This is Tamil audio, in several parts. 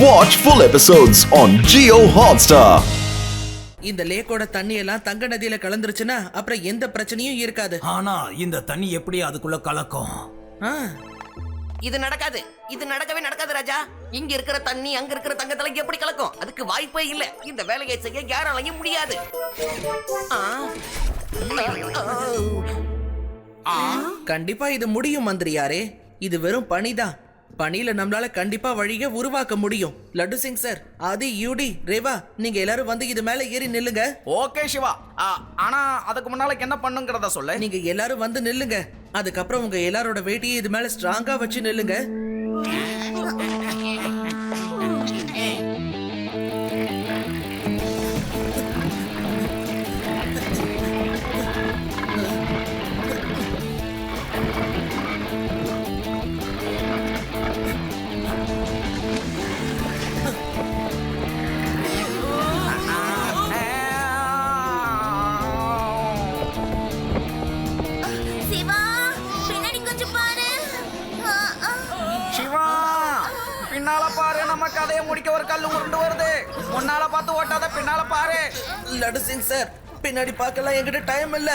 Watch full episodes on Jio Hotstar. இந்த லேக்கோட தண்ணி எல்லாம் தங்க நதியில கலந்துருச்சுன்னா அப்புறம் எந்த பிரச்சனையும் இருக்காது. ஆனா இந்த தண்ணி எப்படி அதுக்குள்ள கலக்கும்? இது நடக்காது. இது நடக்கவே நடக்காது ராஜா. இங்க இருக்கிற தண்ணி அங்க இருக்கிற தங்கத்துல எப்படி கலக்கும்? அதுக்கு வாய்ப்பே இல்ல. இந்த வேலையை செய்ய யாராலையும் முடியாது. கண்டிப்பா இது முடியும் மந்திரியாரே. இது வெறும் பனிதான். பனியில நம்மளால கண்டிப்பா வழியை உருவாக்க முடியும். லட்டு சிங் சார், ஆதி, யூடி, ரேவா, நீங்க எல்லாரும் வந்து இது மேல ஏறி நில்லுங்க. ஓகே சிவா. ஆனா அதுக்கு முன்னால என்ன பண்ணுங்கறத சொல்ல. நீங்க எல்லாரும் வந்து நில்லுங்க. அதுக்கப்புறம் உங்க எல்லாரோட வெயிட்டையும் இது மேல ஸ்ட்ராங்கா வச்சு நில்லுங்க. பின்னால பாரு, நம்ம கதையை முடிக்க ஒரு கல்லு உருண்டு வருது. முன்னால பார்த்து ஓட்டாத, பின்னால பாரு. லட்டு சிங் சார், பின்னாடி பார்க்கலாம், என்கிட்ட டைம் இல்ல.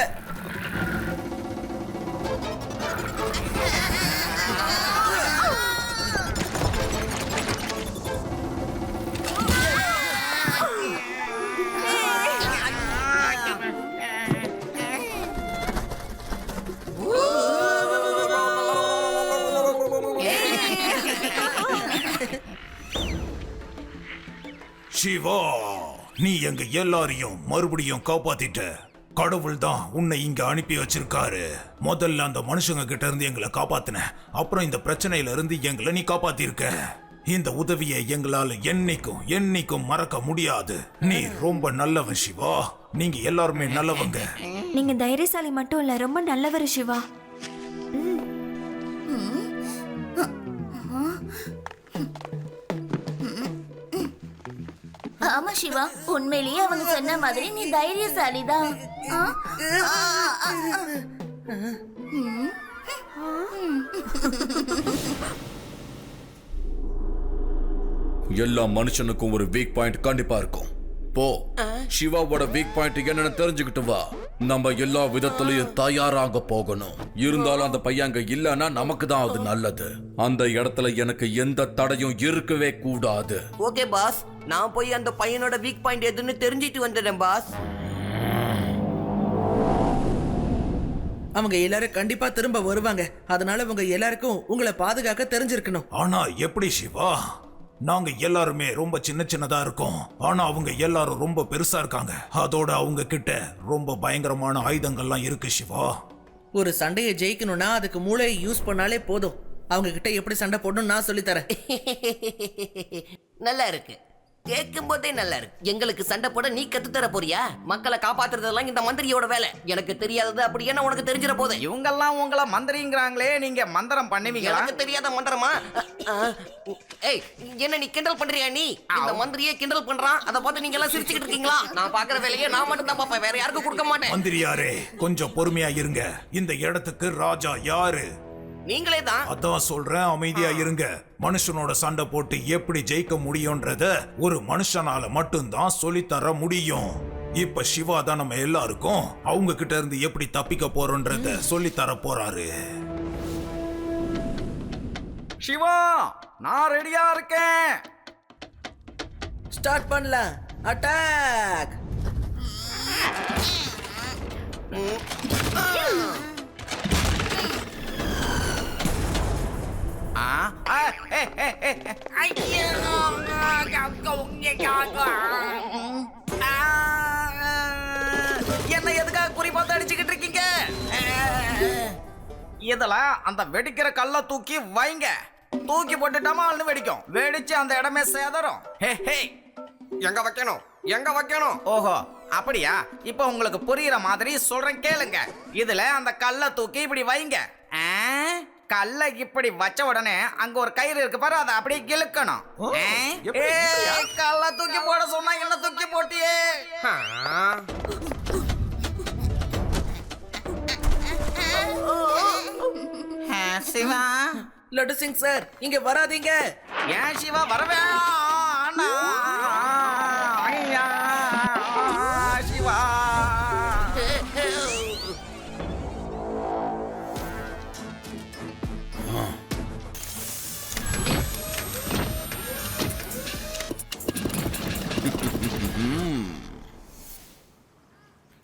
சிவா, நீ எங்க எல்லாரையும் மறுபடியும் காப்பாத்திட்ட. கடவுள் தான் உன்னை இங்க அனுப்பி வச்சிருக்காரு. முதல்ல அந்த மனுஷங்க கிட்ட இருந்து எங்களை காப்பாத்தின, அப்புறம் இந்த பிரச்சனையில இருந்து எங்களை நீ காப்பாத்திருக்க. இந்த உதவியை எங்களால என்னைக்கும் மறக்க முடியாது. நீ ரொம்ப நல்லவன் சிவா. நீங்க எல்லாருமே நல்லவங்க. நீங்க தைரியசாலி மட்டும் இல்ல, ரொம்ப நல்லவர் சிவா. ஆமா சிவா, உண்மையிலேயே அவங்க சொன்ன மாதிரி நீ தைரியசாலி தான். எல்லா மனுஷனுக்கும் ஒரு வீக் பாயிண்ட் கண்டிப்பா இருக்கும். போ, சிவாவோட வீக் பாயிண்ட் என்னன்னு தெரிஞ்சுக்கிட்டு வா. நம்ம எல்லா விதத்திலையும் தயாராக போகணும். இருந்தாலும் அந்த பையன் அங்க இல்லன்னா நமக்கு தான் அது நல்லது. அந்த இடத்துல எனக்கு எந்த தடையும் இருக்கவே கூடாது. ஓகே பாஸ், நான் போய் அந்த பையனோட வீக் பாயிண்ட் எதுன்னு தெரிஞ்சிட்டு வந்துடுறேன் பாஸ். அவங்க எல்லாரும் கண்டிப்பா திரும்ப வருவாங்க. அதனால உங்க எல்லாருக்கும் உங்களை பாதுகாக்க தெரிஞ்சிருக்கணும். ஆனா எப்படி சிவா? நாங்க எல்லாருமே ரொம்ப சின்னதா இருக்கோம். ஆனா அவங்க எல்லாரும் ரொம்ப பெருசா இருக்காங்க. அதோட அவங்க கிட்ட ரொம்ப பயங்கரமான ஆயுதங்கள்லாம் இருக்கு சிவா. ஒரு சண்டையை ஜெயிக்கணும்னா அதுக்கு மூளையை யூஸ் பண்ணாலே போதும். அவங்க கிட்ட எப்படி சண்டை போடணும் நான் சொல்லித்தரேன். நல்லா இருக்கு, கேட்கும் போதே நல்லா இருக்கு. எங்களுக்கு சண்டை போட நீ கத்து தர போறியா? மக்களை காப்பாத்துறதெல்லாம் இந்த மந்திரியோட வேலை. எனக்கு தெரியாதது அப்படி என்ன உனக்கு தெரிஞ்சிட போகுது? இவங்கெல்லாம் உங்களை மந்திரிங்கிறாங்களே, நீங்க மந்திரம் பண்ணுவீங்களா? எனக்கு தெரியாத மந்திரமா? ஏய், என்ன நீ கிண்டல் பண்றியா? நீ இந்த மந்திரியே கிண்டல் பண்றான், அதை பார்த்து நீங்க எல்லாம் சிரிச்சுக்கிட்டு இருக்கீங்களா? நான் பாக்குற வேலையை நான் மட்டும் தான் பாப்பேன், வேற யாருக்கும் கொடுக்க மாட்டேன். மந்திரியாரே, கொஞ்சம் பொறுமையா இருங்க. இந்த இடத்துக்கு ராஜா யாரு? நீங்களே தான். அதான் சொல்றேன், அமைதியா இருங்க. மனுஷனோட சண்டை போட்டு எப்படி ஜெயிக்க முடியும்ன்றத ஒரு மனுஷனால மட்டும்தான் சொல்லித்தர முடியும். இப்ப சிவா தான் நம்ம எல்லாருக்கும் அவங்க கிட்ட இருந்து எப்படி தப்பிக்க போறோம்ன்றத சொல்லித்தர போறாரு. சிவா, நான் ரெடியா இருக்கேன். ஸ்டார்ட் பண்ணலாம். அட்டாக்! என்ன எதுக்காக குறிப்பாத்து அடிச்சுக்கிட்டு இருக்கீங்க? இதுல அந்த வெடிக்கிற கல்ல தூக்கி வைங்க. தூக்கி போட்டுட்டாமல்னு வெடிக்கும். வெடிச்சு அந்த இடமே சேதரும். எங்க வைக்கணும்? ஓஹோ, அப்படியா? இப்ப உங்களுக்கு புரியுற மாதிரி சொல்றேன், கேளுங்க. இதுல அந்த கல்ல தூக்கி இப்படி வைங்க. கல்ல இப்படி வச்ச உடனே அங்க ஒரு கயிறு இருக்கு பாரு, அதை அப்படியே இழுக்கணும். கல்ல தூக்கி போட சொன்னா என்ன தூக்கி போட்டியே? சிவா. லட்டு சிங் சார், இங்க வராதீங்க. ஏன் சிவா வரவே? அண்ணா ஐயா சிவா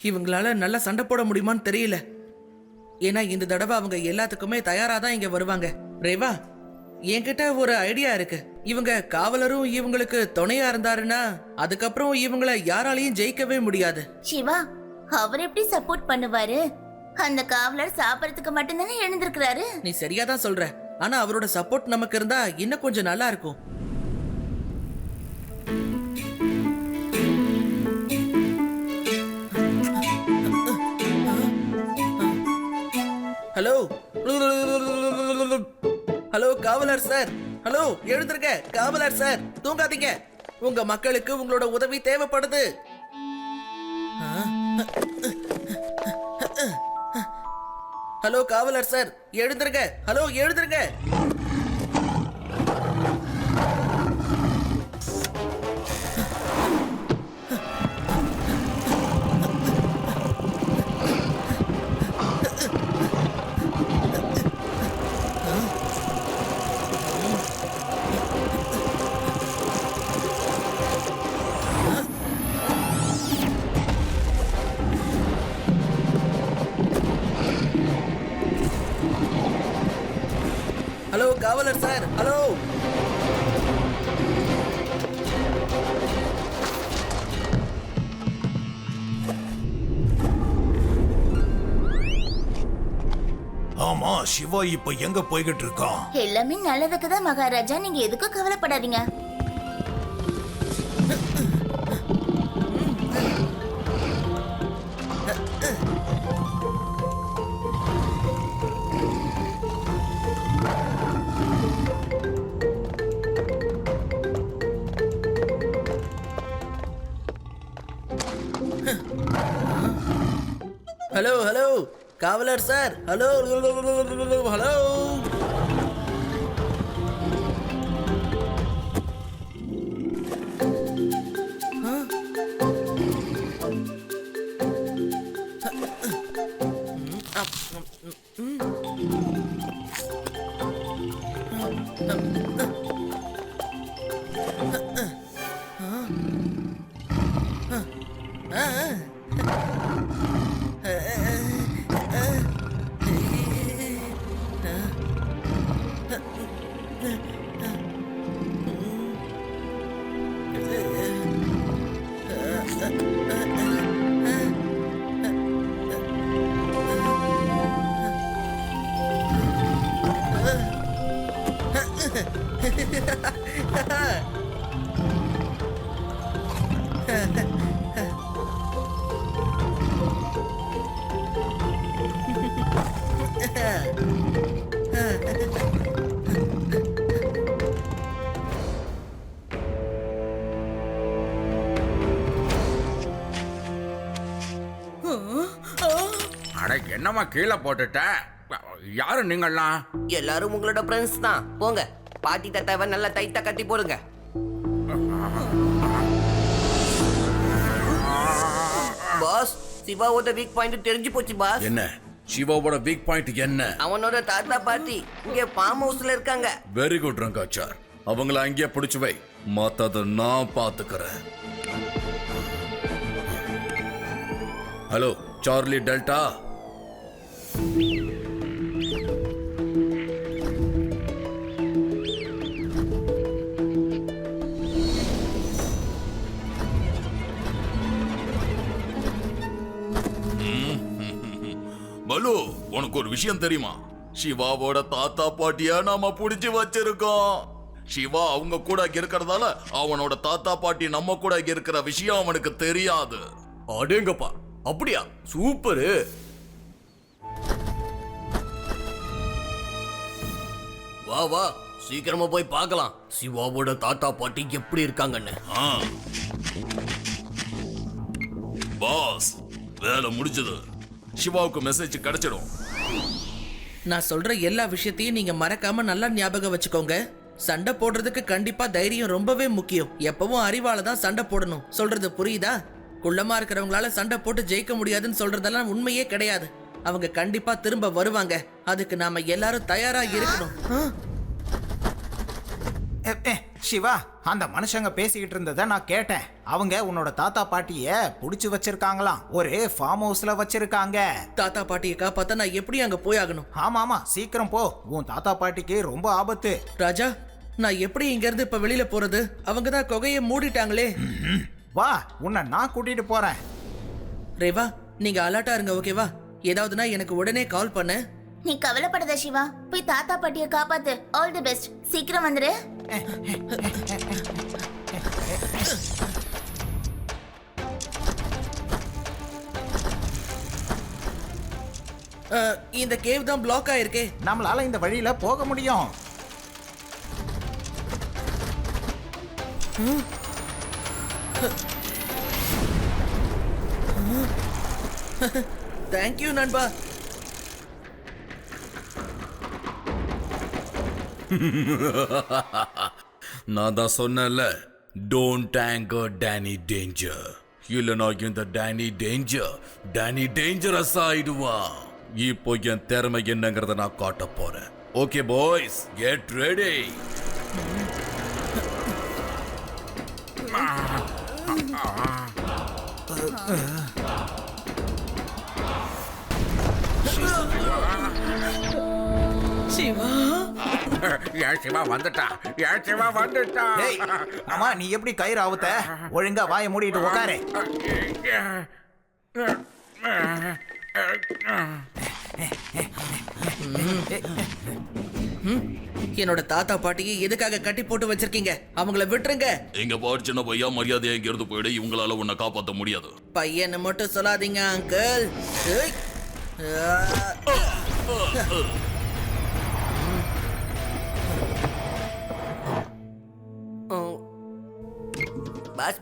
இவங்களால நல்லா சண்டை போட முடியுமான்னு தெரியல. ஏன்னா இந்த தடவை அவங்க எல்லாத்துக்குமே தயாரா தான் இங்க வருவாங்க. ரேவா, என்கிட்ட ஒரு ஐடியா இருக்கு. இவங்க காவலரும் இவங்களுக்கு துணையா இருந்தாருன்னா அதுக்கப்புறம் இவங்கள யாராலையும் ஜெயிக்கவே முடியாது. சிவா, அவர் எப்படி சப்போர்ட் பண்ணுவாரு? அந்த காவலர் சாப்பிடறதுக்கு மட்டும்தானே எழுந்திருக்கிறாரு. நீ சரியா தான் சொல்ற. ஆனா அவரோட சப்போர்ட் நமக்கு இருந்தா இன்னும் கொஞ்சம் நல்லா இருக்கும். ஹலோ ஹலோ காவலர் சார், ஹலோ எழுந்திருங்க. காவலர் சார், தூங்காதீங்க. உங்க மக்களுக்கு உங்களோட உதவி தேவைப்படுது. ஹலோ காவலர் சார், எழுந்திருங்க. ஹலோ எழுந்திருங்க. ஹலோ காவலர் சார், ஹலோ. ஆமா, சிவா இப்ப எங்க போய்கிட்டு இருக்கான்? எல்லாமே நல்லதுக்கு தான் மகாராஜா, நீங்க எதுக்கும் கவலைப்படாதீங்க. ஹலோ ஹலோ காவலர் சார், ஹலோ ஹலோ. அட என்னம்மா கீழே போட்டுட்ட? யாரு நீங்கள்லாம்? எல்லாரும் உங்களோட ஃப்ரெண்ட்ஸ் தான். போங்க, பாட்டி தத்தாவை நல்லா டைட்டா கட்டி போடுங்க. பாஸ், சிவாவோட வீக் பாயிண்ட் தெரிஞ்சு போச்சு பாஸ். என்ன சிவாவோட வீக் பாயிண்ட் என்ன? அவனோட தாத்தா பாட்டி இங்க ஃபார்ம் ஹவுஸ்ல இருக்காங்க. வெரி குட் ரங்காச்சார், அவங்கள அங்கேயே பிடிச்சு வை. மத்தத நான் பாத்துக்கிறேன். Hello Charlie delta. பலு, உனக்கு ஒரு விஷயம் தெரியுமா? சிவாவோட தாத்தா பாட்டியா நாம புடிச்சு வச்சிருக்கோம். சிவா அவங்க கூட இருக்கிறதால அவனோட தாத்தா பாட்டி நம்ம கூட இருக்கிற விஷயம் அவனுக்கு தெரியாது. அடேங்கப்பா, அப்படியா? சூப்பரு. வா வா, சீக்கிரமா போய் பார்க்கலாம் சிவாவோட தாத்தா பாட்டி எப்படி இருக்காங்கன்னு. பாஸ், வேலை முடிஞ்சது. சிவாவுக்கு மெசேஜ் கிடைச்சிடும். நான் சொல்ற எல்லா விஷயத்தையும் நீங்க மறக்காம நல்லா ஞாபகம் வச்சுக்கோங்க. சண்டை போடுறதுக்கு கண்டிப்பா தைரியம் ரொம்பவே முக்கியம். எப்பவும் அறிவால தான் சண்டை போடணும். சொல்றது புரியுதா? குள்ளமா இருக்கிறவங்களால சண்டை போட்டு ஜெயிக்க முடியாதுன்னு சொல்றதெல்லாம் உண்மையே கிடையாது. அவங்க கண்டிப்பா திரும்ப வருவாங்க. அதுக்கு நாம எல்லாரும் தயாரா இருக்கணும். சிவா, அந்த மனுஷங்க பேசிக்கிட்டு இருந்ததை நான் கேட்டேன். அவங்க உன்னோட தாத்தா பாட்டிய புடிச்சு வச்சிருக்காங்களாம். ஒரு ஃபார்ம் ஹவுஸ்ல வச்சிருக்காங்க. தாத்தா பாட்டியை காப்பாத்த நான் எப்படி அங்க போய் ஆகணும்? ஆமா சீக்கிரம் போ. உன் தாத்தா பாட்டிக்கு ரொம்ப ஆபத்து. ராஜா, நான் எப்படி இங்க இருந்து இப்ப வெளியில போறது? அவங்க தான் குகையை மூடிட்டாங்களே. வா, உன்னை நான் கூட்டிட்டு போறேன். ரேவா, நீங்க அலர்ட்டா இருங்க, ஓகேவா? ஏதாவதுனா எனக்கு உடனே கால் பண்ணு. நீ கவலைப்படாத சிவா, போய் தாத்தா பாட்டிய காப்பாத்து. All the best. சீக்கிரம் வந்துரு. இந்த கேவ் தான் பிளாக் ஆயிருக்கே. நம்மளால இந்த வழியில போக முடியும். தேங்க்யூ நண்பா. நான் தான் சொன்னேன்ல, டோன்ட் ஆங்கர் டேனி டேஞ்சர். இல்லைனா இந்த டேனி டேஞ்சரஸ் ஆயிடுவா. இப்போ என் திறமை என்னங்கிறத நான் காட்ட போறேன். Okay boys, get ready. Shiva, Shiva வந்துட்டா. டேய், ஆமா, நீ எப்படி கயிறு அவுத்த? ஒழுங்கா வாயை மூடிட்டு உட்காரு. என்னோட தாத்தா பாட்டியை எதுக்காக கட்டி போட்டு வச்சிருக்கீங்க? அவங்கள விட்டுருங்க. எங்க பாரு சின்ன பையா, மரியாதையா இங்க இருந்து போயிடு. இவங்களால உன்னை காப்பாற்ற முடியாது. பையனை மட்டும் சொல்லாதீங்க அங்கிள்.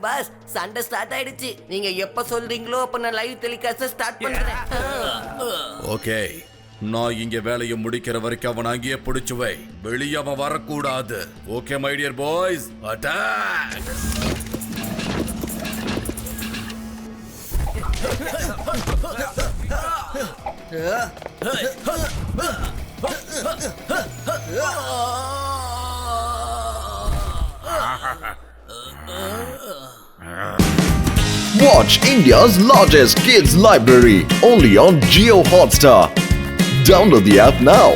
பாஸ் சண்டை ஸ்டார்ட் ஆயிடுச்சு. நீங்க எப்ப சொல்றீங்களோ அப்ப நான் லைவ் டெலிகாஸ்ட் ஸ்டார்ட் பண்றேன். ஓகே, நான் இங்க வேலையை முடிக்கிற வரைக்கும் அவன் அங்கேயே பிடிச்சு வை. வெளியே அவன் வரக்கூடாது. Okay my dear boys, attack! Watch India's largest kids library only on Jio Hotstar. Download the app now.